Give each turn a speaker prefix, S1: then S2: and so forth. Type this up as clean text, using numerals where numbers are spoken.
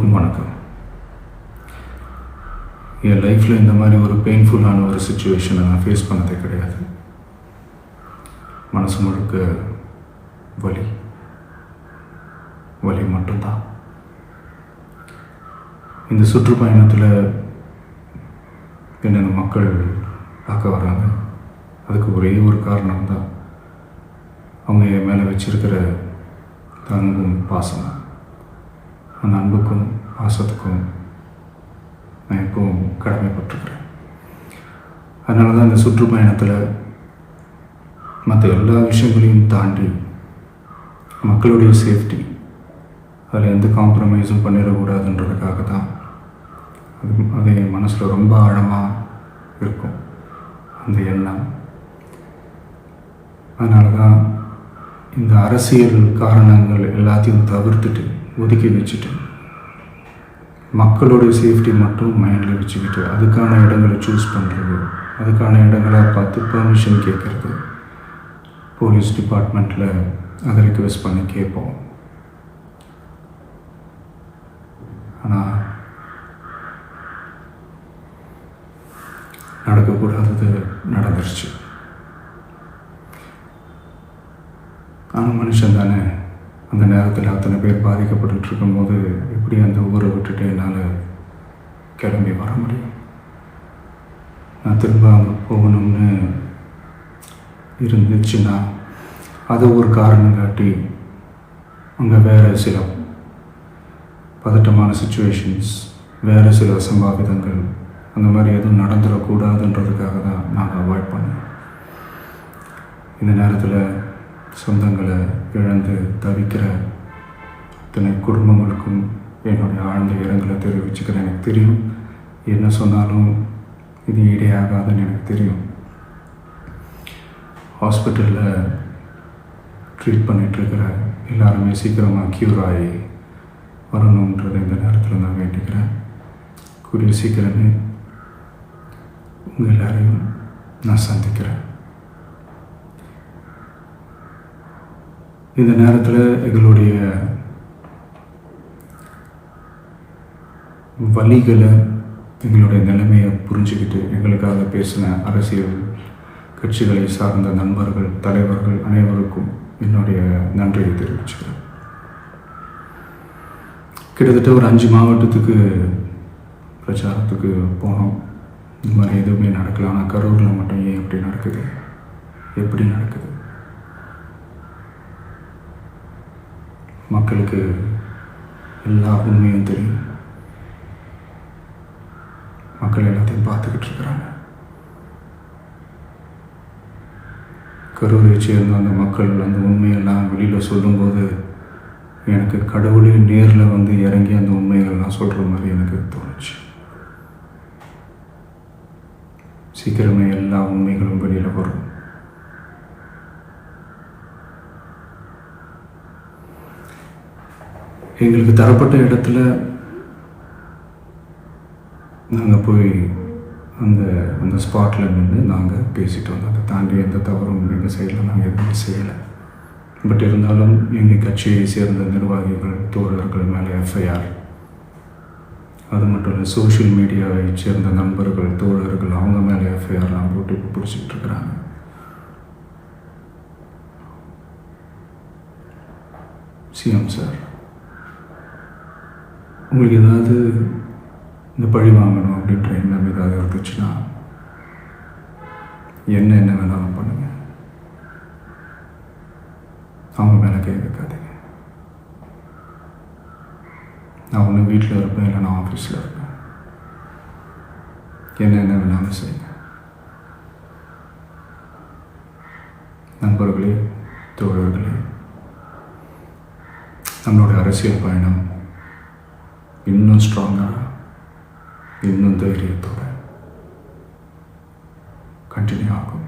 S1: எல்லோருக்கும் வணக்கம். என் லைஃப்பில் இந்த மாதிரி ஒரு பெயின்ஃபுல்லான ஒரு சுச்சுவேஷனை நான் ஃபேஸ் பண்ணதே கிடையாது. மனசு முழுக்க வலி வலி மட்டும்தான். இந்த சுற்றுப்பயணத்தில் என்னென்ன மக்கள் பார்க்க வராங்க, அதுக்கு ஒரே ஒரு காரணம் தான், அவங்க என் மேலே வச்சிருக்கிற அன்பும் பாசம். அந்த அன்புக்கும் பாசத்துக்கும் நான் எப்பவும் கடமைப்பட்டிருக்கிறேன். அதனால தான் இந்த சுற்றுப்பயணத்தில் மற்ற எல்லா விஷயங்களையும் தாண்டி மக்களுடைய சேஃப்டி, அதில் எந்த காம்ப்ரமைஸும் பண்ணிடக்கூடாதுன்றதுக்காக தான் அது என் மனசில் ரொம்ப ஆழமாக இருக்கும் அந்த எண்ணம். அதனால தான் இந்த அரசியல் காரணங்கள் எல்லாத்தையும் தவிர்த்துட்டு ஒதுக்கி வச்சுட்டு மக்களோட சேஃப்டி மட்டும் மைண்டில் வச்சுக்கிட்டு அதுக்கான இடங்களை சூஸ் பண்ணுறது, அதுக்கான இடங்களை பார்த்து பெர்மிஷன் கேட்குறது, போலீஸ் டிபார்ட்மெண்ட்டில் அதை ரிக்வெஸ்ட் பண்ணி கேட்போம். ஆனால் நடக்கக்கூடாதது நடந்துருச்சு. ஆனால் மனுஷன் தானே, அந்த நேரத்தில் அத்தனை பேர் பாதிக்கப்பட்டு இருக்கும்போது எப்படி அந்த ஊரை விட்டுட்டு என்னால் கிளம்பி வர முடியும்? நான் திரும்ப அங்கே போகணும்னு இருந்துச்சுன்னா அதை ஒரு காரணம் காட்டி அங்கே வேறு சில பதட்டமான சுச்சுவேஷன்ஸ், வேறு சில அசம்பாவிதங்கள் அந்த மாதிரி எதுவும் நடந்துடக்கூடாதுன்றதுக்காக தான் நான் அவாய்ட் பண்ணேன். இந்த நேரத்தில் சொந்தங்களை இழந்து தவிக்கிற அத்தனை குடும்பங்களுக்கும் என்னுடைய ஆழ்ந்த இரங்கலை தெரிவிச்சுக்கிறேன். எனக்கு தெரியும், என்ன சொன்னாலும் இது ஈடேயாகாதுன்னு எனக்கு தெரியும். ஹாஸ்பிட்டலில் ட்ரீட் பண்ணிகிட்ருக்கிற எல்லாருமே சீக்கிரமாக க்யூர் ஆகி வரணுன்றதை இந்த நேரத்தில் நான் வேண்டிக்கிறேன். கூடிய சீக்கிரமே உங்கள் எல்லாரையும் நான் சந்திக்கிறேன். இந்த நேரத்தில் எங்களுடைய வலிகளை, எங்களுடைய நிலைமையை புரிஞ்சுக்கிட்டு எங்களுக்காக பேசின அரசியல் கட்சிகளை சார்ந்த நண்பர்கள், தலைவர்கள் அனைவருக்கும் என்னுடைய நன்றியை தெரிவிச்சுக்கிறேன். கிட்டத்தட்ட ஒரு 5 மாவட்டத்துக்கு பிரச்சாரத்துக்கு போனோம். இந்த மாதிரி எதுவுமே நடக்கல. ஆனால் கரூரில் மட்டும் ஏன் எப்படி நடக்குது, எப்படி நடக்குது? மக்களுக்கு எல்லா உண்மையும் தெரியும். மக்கள் எல்லாத்தையும் பார்த்துக்கிட்டு இருக்கிறாங்க. கரூரை சேர்ந்த அந்த மக்கள் அந்த உண்மையெல்லாம் வெளியில் சொல்லும்போது எனக்கு கடவுளே நேரில் வந்து இறங்கி அந்த உண்மைகள்லாம் சொல்கிற மாதிரி எனக்கு தோணுச்சு. சீக்கிரமே எல்லா உண்மைகளும் வெளியில் வரும். எங்களுக்கு தரப்பட்ட இடத்துல நாங்கள் போய் அந்த ஸ்பாட்டில் நின்று நாங்கள் பேசிட்டு வந்தோம். அதை தாண்டி எந்த தவறும் எங்கள் சைடில் நாங்கள் எதுவுமே செய்யலை. பட் இருந்தாலும் எங்கள் கட்சியை சேர்ந்த நிர்வாகிகள், தோழர்கள் மேலே எஃப்ஐஆர், அது மட்டும் இல்லை சோஷியல் மீடியாவை சேர்ந்த நண்பர்கள், தோழர்கள், அவங்க மேலே எஃப்ஐஆர்லாம் போட்டு இப்போ பிடிச்சிக்கிட்டு இருக்கிறாங்க. சிஎம் சார், உங்களுக்கு ஏதாவது இந்த பழி வாங்கணும் அப்படின்ற எண்ணம் ஏதாவது இருந்துச்சுன்னா என்ன வேணாலும் பண்ணுங்க. அவங்க மேலே கை வைக்காதீங்க. நான் ஒன்று வீட்டில் இருப்பேன், இல்லை நான் ஆஃபீஸில் இருப்பேன். என்ன வேணாலும் செய்யுங்க. நண்பர்களே, தோழர்களே, நம்மளோட அரசியல் பயணம் இன்னும் ஸ்ட்ராங்காக, இன்னும் தைரியத்தோட கண்டினியூ ஆகும்.